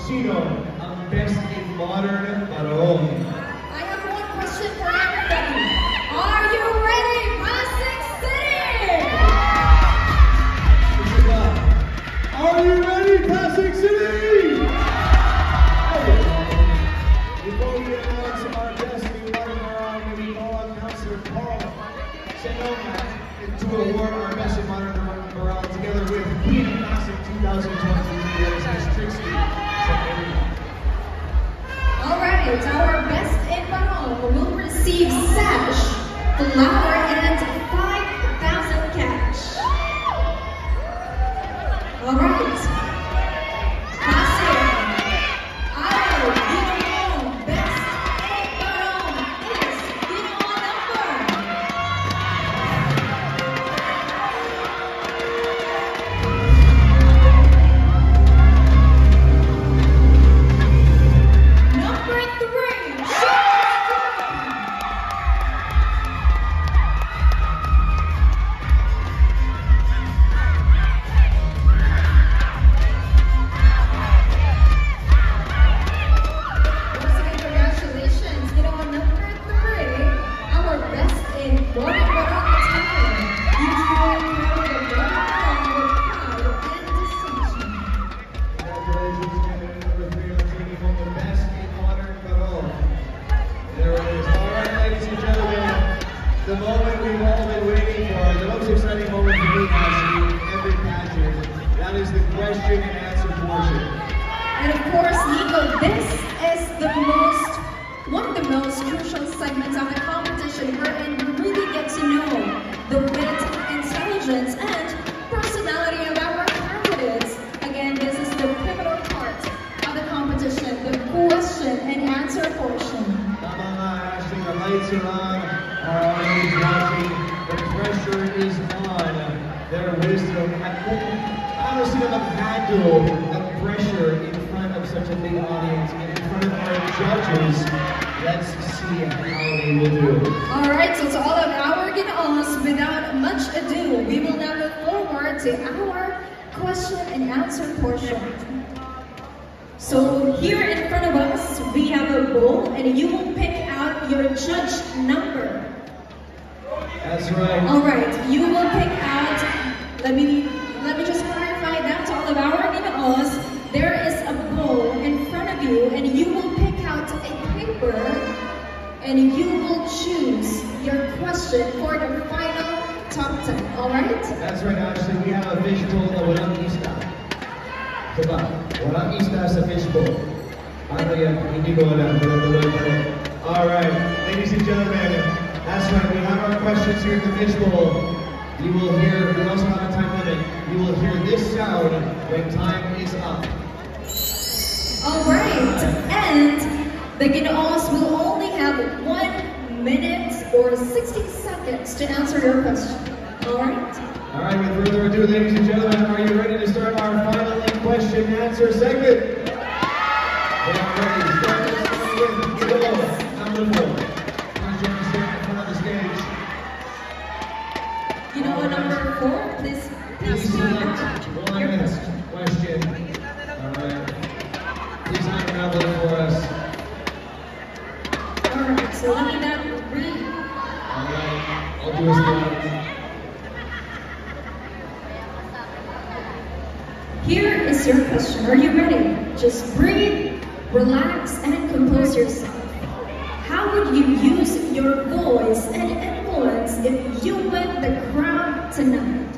Sino ang best in modern barong? I have one question for everybody. Are you ready, Pasig City? Are you ready, Pasig City? Before we announce our best in modern barong, we call on Councilor Paul Senonga to award our best in modern barong together with Queen of Pasig 2023. That is Miss Trixie. Alright, our best in barong will receive sash, flower, and 5,000 cash. Alright. Pasig, our Ginoo best in barong is Ginoo number 3. Once again, congratulations. Ginoo number 3, our best in modern barong attire. You join proud of the barong with pride and distinction. Congratulations, candidate number 3 on taking home the best in modern barong. There it is. All right, ladies and gentlemen, the moment we've all been waiting for, the most exciting moment for me, actually, in every pageant, that is the question and answer portion. And of course, Nico, this is one of the most crucial segments of the competition wherein we really get to know the wit, intelligence, and personality of our candidates. Again, this is the pivotal part of the competition, the question and answer portion. Tama nga, Ashley, the lights are on, our audience watching, the pressure is on, their wisdom, at kung paano sila mag-handle the pressure in front of such a big audience, and in front of our judges. Let's see how they will do. Alright, so to all of our Ginoos, without much ado, we will now look forward to our question and answer portion. So here in front of us, we have a bowl, and you will pick out your judge number. That's right. Alright, you will pick out, let me just clarify that to all of our Ginoos. There is a bowl in front of you, and you will pick out a paper, and you will choose your question for the final top 10, alright? That's right, Ashley. We have a fishbowl na walang ista. Diba? Walang ista sa fishbowl. Ano yan? Hindi ko alam. Alright, ladies and gentlemen, that's right. We have our questions here in the fishbowl. You will hear, we also have a time limit. You will hear this sound when time is up. Alright, and the Ginoos will only have 1 minute or 60 seconds to answer your question. Alright? Alright, with further ado, ladies and gentlemen, are you ready to start our final question and answer segment? We are ready. Start this with Ginoo number 4. Please join us here in front of the stage. Ginoo number 4, please select one your question. question. Alright. Please unravel it for us. Alright, so let me now read. Alright, I'll do as well. Here is your question. Are you ready? Just breathe, relax, and compose yourself. How would you use your voice and influence if you win the crown tonight?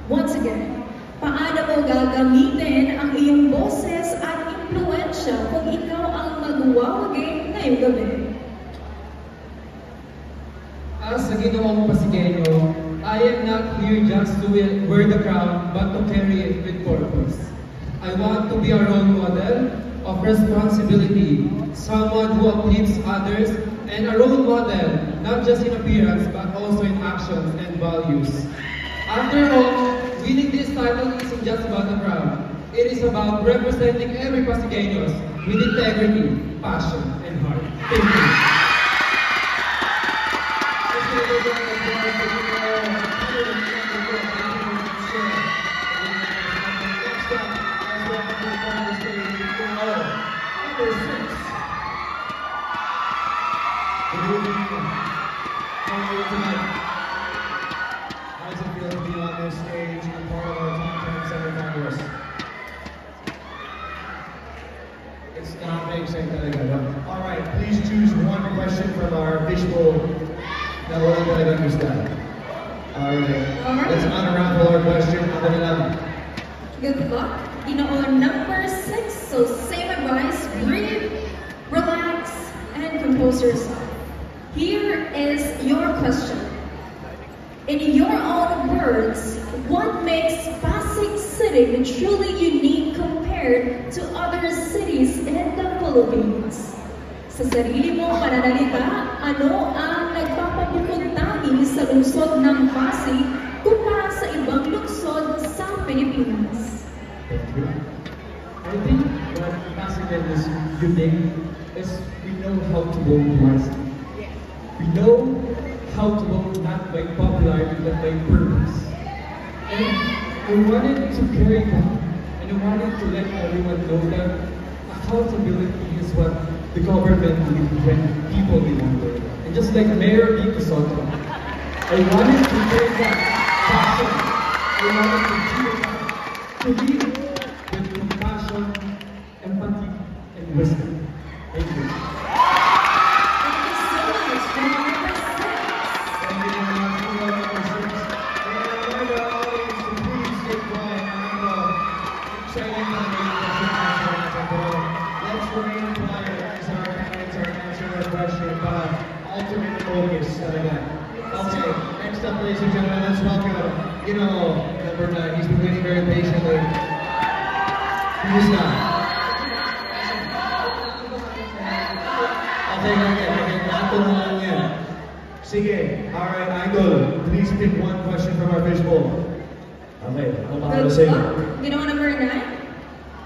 Once again, paano mo gagamitin ang iyong boses at impluensya kung ikaw ang magwawagi ngayong gabi? As a Ginoong Pasigueño, I am not here just to wear the crown, but to carry it with purpose. I want to be a role model of responsibility, someone who uplifts others, and a role model, not just in appearance, but also in actions and values. After all, winning this title isn't just about the crown. It is about representing every Pasigueños with integrity, passion, and heart. Thank you. Next up, as well, number 6. Good evening. How are you tonight? How does it feel to be on this stage and part of our top 10 semifinalists? It's not big, saying talaga. All right, please choose one question from our fishbowl na wala talagang gusto. All right, let's unravel our question. Ako na lang. Good luck. Number 6. So same advice. Breathe, relax, and compose yourself. Here is your question. In your own words, what makes Pasig City truly unique compared to other cities in the Philippines? Sa sarili mo pananalita, ano ang nagpapabukod-tangi sa lungsod ng Pasig kumpara sa ibang lungsod sa Pilipinas? Thank you. I think what Pasig is unique is we know how to vote wisely. We know how to vote not by popularity but by purpose. And I wanted to carry that, and I wanted to let everyone know that accountability is what the government needs when people belong there. And just like Mayor Vico Soto, I wanted to carry that passion. I wanted to do that, to lead with compassion, empathy, and wisdom. Thank you. Okay, next up, ladies and gentlemen, let's welcome, number 9. He's been waiting very patiently. Who's that? Okay. Nato na lang yan. Sige, alright, Idol, please pick one question from our fishbowl. Okay, ako bahala sa iyo. Number 9?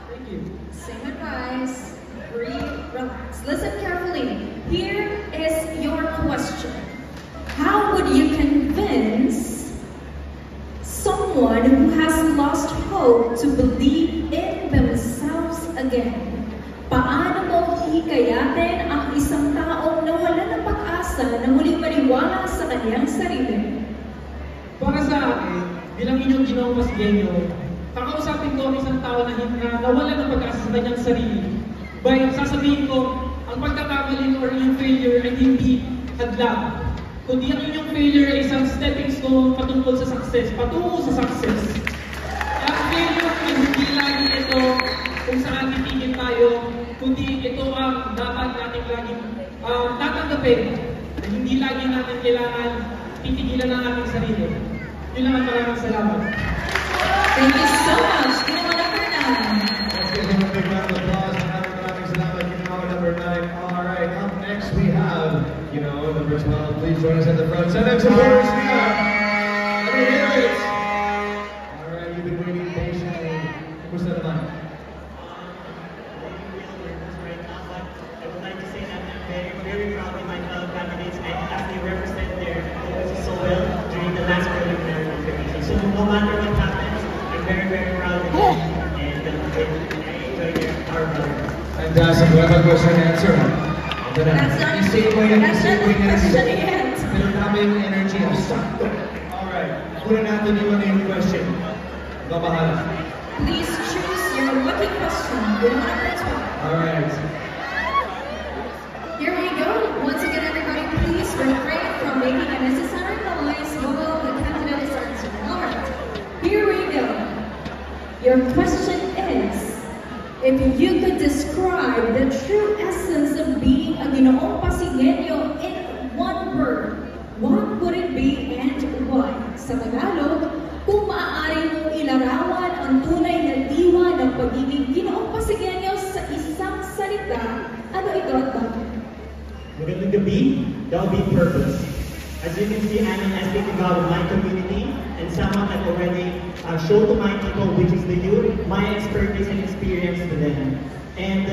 Thank you. Same advice. Breathe, relax. Listen carefully. Here is your question. How would you convince someone who has lost hope to believe in themselves again? Paano mo hikayatin ang isang taong nawala ng pag-asa na muling maniwala sa kanyang sarili? Para sa akin, bilang inyong ginawang Pasigueño, kakausapin ko ang isang tao na nawala ng pag-asa sa kanyang sarili. Sasabihin ko, ang pagkakamali or yung failure ay hindi hadlang. Kundi ang inyong failure ay isang stepping stone patungkol sa success, patungo sa success. Ang failure ay hindi lagi ito kung saan titigil tayo, kundi ito ang dapat natin laging tatanggapin na hindi lagi natin kailangan titigilan ang ating sarili. Yun lang ang maraming salamat. Thank you so much. Number 9. Let's give him a big round of applause. Maraming salamat, number 9. All right, up next we have, number 12. Please join us at the front. Send them supporters now. Let me hear it. All right, you've been waiting patiently. Kumusta naman? I would like to say that I'm very, very proud of my fellow candidates and actually represent their proposals so well during the last preliminary competition. So no matter what happens, I'm very, very proud of them and I enjoy their hard work. Fantastic. What about question and answer? That's not the question yet. Pero daming energy ang sakto. Alright, una natin yung question. Babahala. Please choose your lucky question. Number 12. Alright. Here we go. Once again, everybody, please refrain from making unnecessary noise while the candidate is answering. Alright, here we go. Your question is, if you could describe the true essence of being a Ginoong Pasigueño in one word, what would it be and why? Sa Tagalog, kung maaari mong ilarawan ang tunay na diwa ng pagiging Ginoong Pasigueño sa isang salita, ano ito at bakit? Magandang gabi, that would be purpose. As you can see, I'm an ethnic God of my community and someone that already showed to my people, which is the youth, my expertise and experience with them. And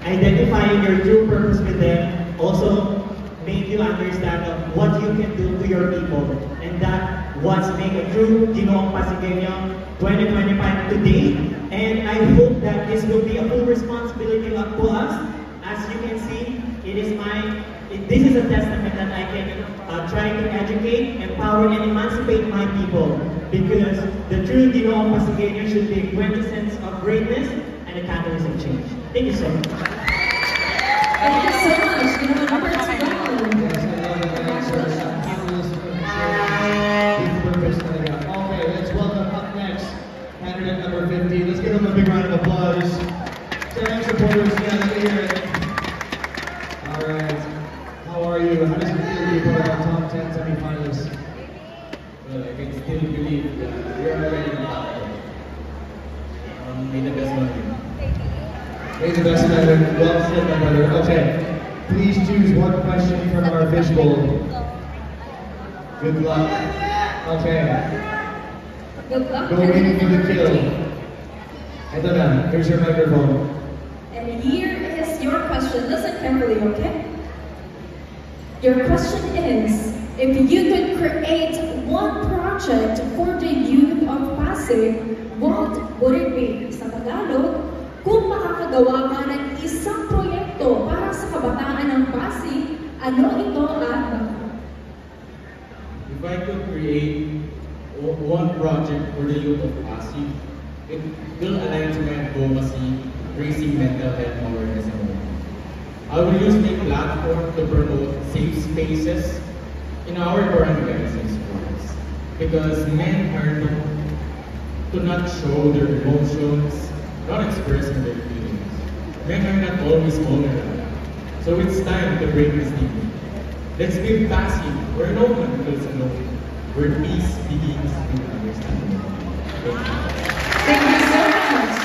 identifying your true purpose with them also made you understand what you can do to your people. And that was make a true Ginoong Pasigueño 2025 today. And I hope that this will be a full responsibility to us this is a testament that I can try to educate, empower, and emancipate my people. Because the true Ginoong Pasigueño should be a quintessence of greatness and a catalyst of change. Thank you so much. Thank you so much. You know, number 2. Okay, let's welcome up next candidate number 50. Let's give him a big round of applause. Stand supporters, yeah, let me hear it. All right. How are you? How does it feel to be part of our top 10 semifinalists? Well, I can still believe that we are already in the top 10. May the best man win. May the best man win. Well said, my brother. Okay. Please choose one question from our fishbowl. Good luck. Okay. Good luck. Going for the kill. Ito na. Here's your microphone. And here is your question. Listen carefully, okay? Your question is, if you could create one project for the youth of Pasig, what would it be? Sa Tagalog, kung makakagawa ka ng isang proyekto para sa kabataan ng Pasig, ano ito at bakit? If I could create one project for the youth of Pasig, it will align to my advocacy, raising mental health awareness and awareness. I will use my platform to promote safe spaces in our barangays and schools. Because men are known to not show their emotions, not expressing their feelings. Men are not always vulnerable. So it's time to break this stigma. Let's be passive, where no one feels alone, where peace begins in understanding. Thank you so much.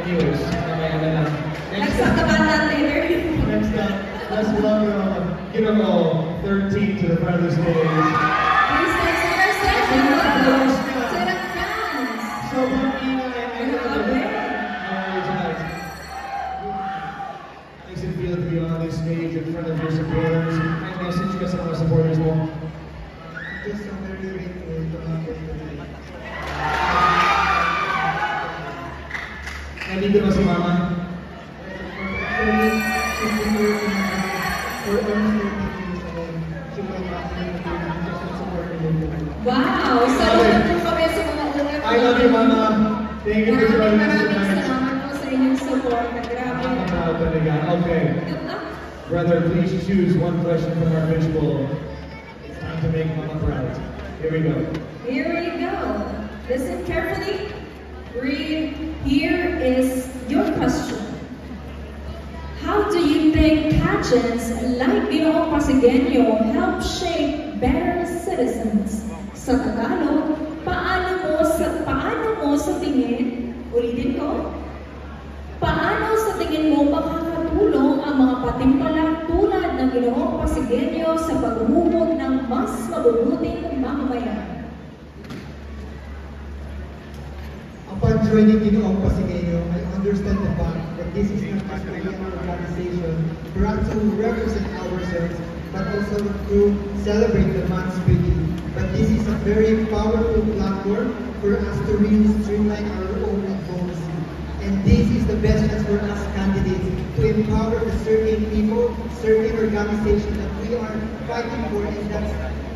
Anyways, Next up, the banda later. next up, let's welcome Ginoong 13 to the front of the stage. Please take center stage and welcome to the fans. So, nice and feel to be on this stage in front of your supporters. May message ka sa mga supporters mo? Just so very grateful to have you tonight. Nandito ba si Mama? Actually, she's been working for almost 30 years and she will not be just to support me. Wow! Salamat po kami sa mga ulit. I love you, Mama. Thank you for joining us Maraming tonight. salamat po sa inyong support. Grabe. I'm proud talaga. Okay. Good luck. Brother, please choose one question from our fishbowl. It's time to make Mama proud. Here we go. Here we go. Listen carefully. Read. Here is your question. How do you think pageants like Ginoong Pasigueño help shape better citizens? Sa Tagalog, paano mo sa tingin, ulitin ko, paano sa tingin mo makakatulong ang mga patimpalang tulad ng Ginoong Pasigueño sa paghubog ng mas mabubuting mamamayan? Upon joining Ginoong Pasigueño, I understand the fact that this is not just a young organization for us to represent ourselves, but also to celebrate the man's beauty. But this is a very powerful platform for us to really streamline our own advocacy. And this is the best chance for us candidates to empower the certain people, certain organizations that we are fighting for, and that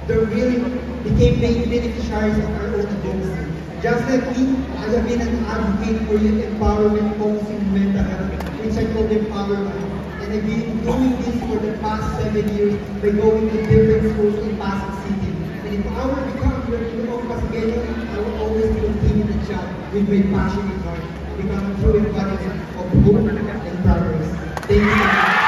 they really became beneficiaries of our own advocacy. Just like me, I have been an advocate for youth empowerment focusing on mental health, which I call empowerment. And I've been doing this for the past 7 years by going to different schools in Pasig City. And if I were to become your Ginoong Pasigueño, I will always continue the job with my passionate heart, become a true embodiment of hope and progress. Thank you.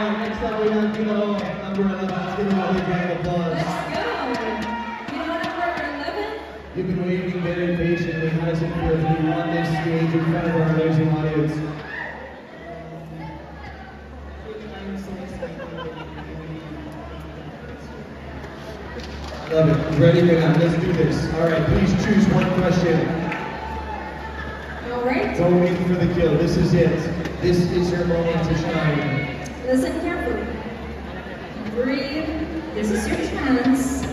Next up, we have Ginoong number 11. Let's give him a big round of applause. Let's go! Ginoong number 11? You've been waiting very patiently. How does it feel to be on this stage in front of our amazing audience? Love it. Ready for that? Let's do this. All right, please choose one question. All right. Don't wait for the kill. This is it. This is your moment to shine. Listen carefully. Breathe. This is your chance.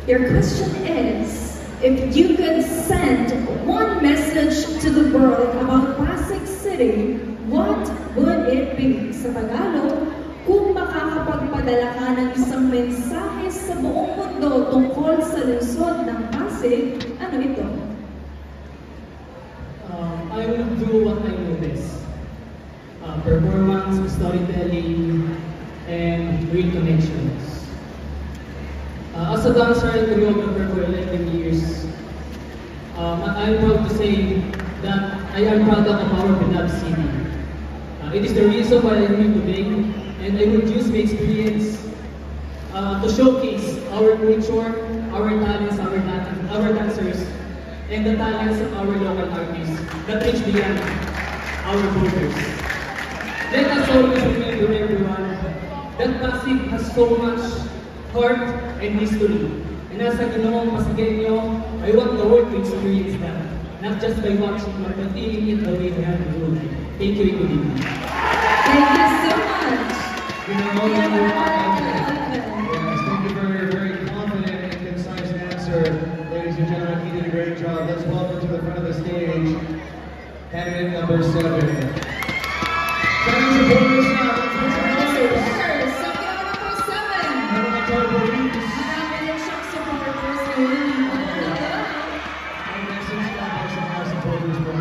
Your question is, if you could send one message to the world about Pasig City, what would it be? Sa Tagalog, kung makakapagpadala ka ng isang mensahe sa buong mundo tungkol sa lungsod ng Pasig, ano ito? I will do what I know best. Performance, storytelling, and real connections. As a dancer and choreographer for 11 years, I'm proud to say that I am product of our beloved city. It is the reason why I'm here today, and I will use my experience to showcase our culture, our talents, our dancers, and the talents of our local artists that reach beyond our borders. Let us always remember, everyone, that Pasig has so much heart and history. And as a Ginoong Pasigueño, I want the world to experience that, not just by watching, but by feeling it the way they have to do. Thank you, and good evening. Thank you so much. Yes, thank you for your very confident and concise answer. Ladies and gentlemen, you did a great job. Let's welcome to the front of the stage, candidate number 7. Seven supporters now. Let's make some noise. Supporters, so go number 7. Everyone tell the police. Marami siyang supporters ngayon. May message ka para sa mga supporters mo.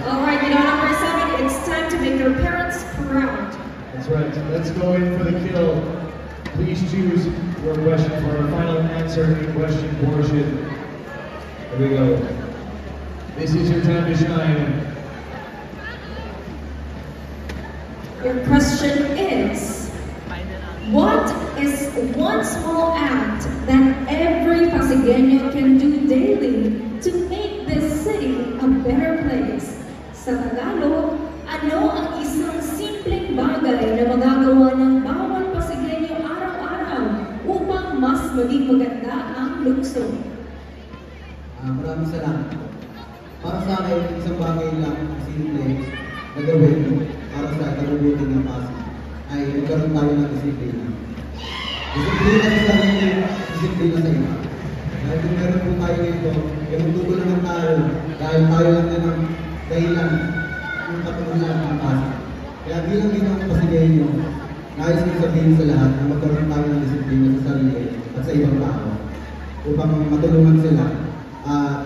Alright, number 7, it's time to make your parents proud. That's right. Let's go in for the kill. Please choose your question for our final answer in question portion. Here we go. This is your time to shine. Your question is, what is one small act that every Pasigueño can do daily to make this city a better place? Sa Tagalog, ano ang isang simpleng bagay na magagawa ng bawat Pasigueño araw-araw upang mas maging maganda ang lungsod? Maraming salamat. Para sa akin, isang bagay lang simple na gawin para sa kalubuti ng Pasig ay magkaroon tayo ng disiplina. Disiplina sa sarili, disiplina sa iba. Dahil kung meron po tayo nito, ay magtutulungan tayo dahil tayo lang din ang dahilan ng katulunan ng Pasig. Kaya bilang Ginoong Pasigueño, nais kong sabihin sa lahat na magkaroon tayo ng disiplina sa sarili at sa ibang tao upang matulungan sila at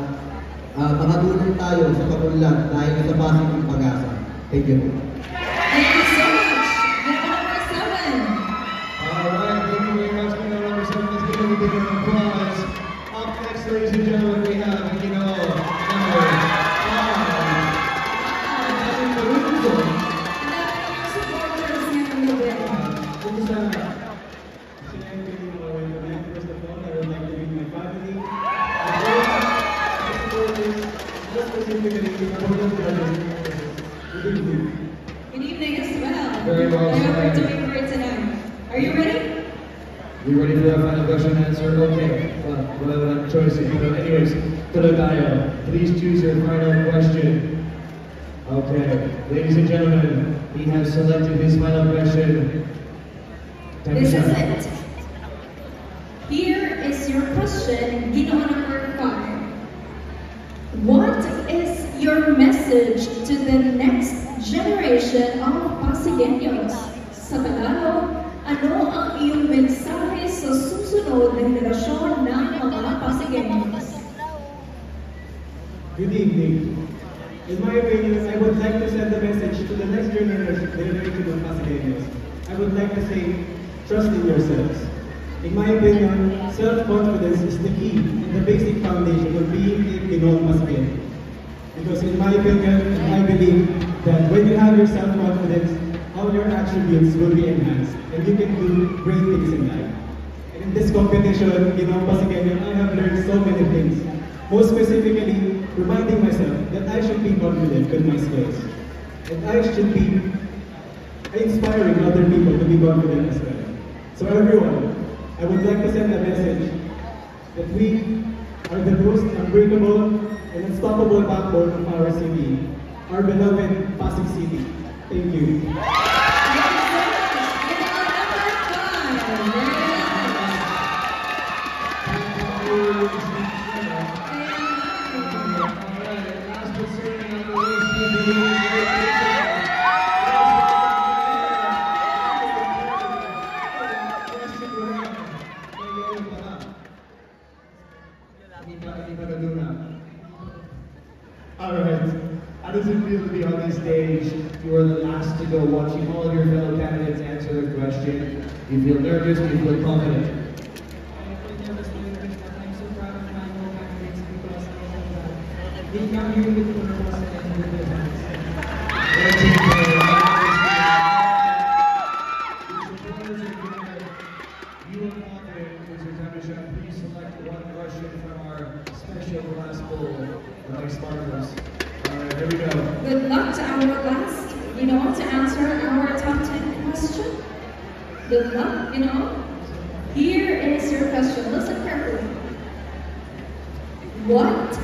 makatulong tayo sa pag-unlad dahil sa Pasig ng pag-asa. Thank you. Thank you so much. Number 7. Alright, thank you very much. Number 7, let's give them a big round of applause. Up next, ladies and gentlemen, we have, number 5. Good evening as well. Very well I hope we're said. doing great tonight. Are you ready? You ready for that final question and answer? Okay. Well, whatever choices. But anyways, tuloy tayo. Please choose your final question. Okay. Ladies and gentlemen, he has selected his final question. Time to This is shine. it. Here is your question, Ginoong number 5. What is your message to the next generation of Pasigueños? Sa Tagalog, ano ang iyong mensahe sa susunod na henerasyon ng mga Pasigueños? Good evening. In my opinion, I would like to send a message to the next generation of Pasigueños. I would like to say, trust in yourselves. In my opinion, self-confidence is the key and the basic foundation of being a Ginoong Pasigueño. Because in my opinion, I believe that when you have your self-confidence, all your attributes will be enhanced and you can do great things in life. And in in this competition, Pasigueño, I have learned so many things. Most specifically, reminding myself that I should be confident with my skills. And I should be inspiring other people to be confident as well. So everyone, I would like to send a message that we are the most unbreakable and unstoppable backbone of our city, our beloved Pasig City. Thank you. Alright, how does it feel to be on this stage? You are the last to go, watching all of your fellow candidates answer the question. Do you feel nervous? Do you feel confident? I'm so proud of my whole candidates because they come here with purpose and with their hands. You are confident, Mr. Tamasha. Please select one question from our special glass bowl for my sparklers. Alright, here we go. Good luck to our last, to answer our top 10 question. Good luck, Here is your question. Listen carefully. What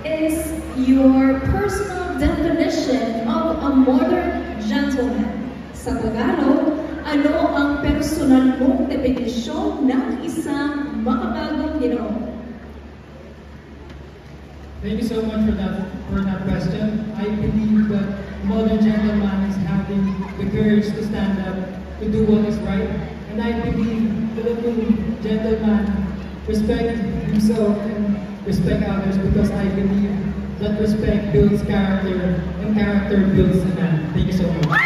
is your personal definition of a modern gentleman? Sa Tagalog, ano ang personal mong definisyon ng isang makabagong Ginoo? Thank you so much for that question. I believe that modern gentleman is having the courage to stand up, to do what is right. And I believe that a true gentleman respect himself and respect others because I believe that respect builds character and character builds a man. Thank you so much.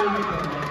Thank you.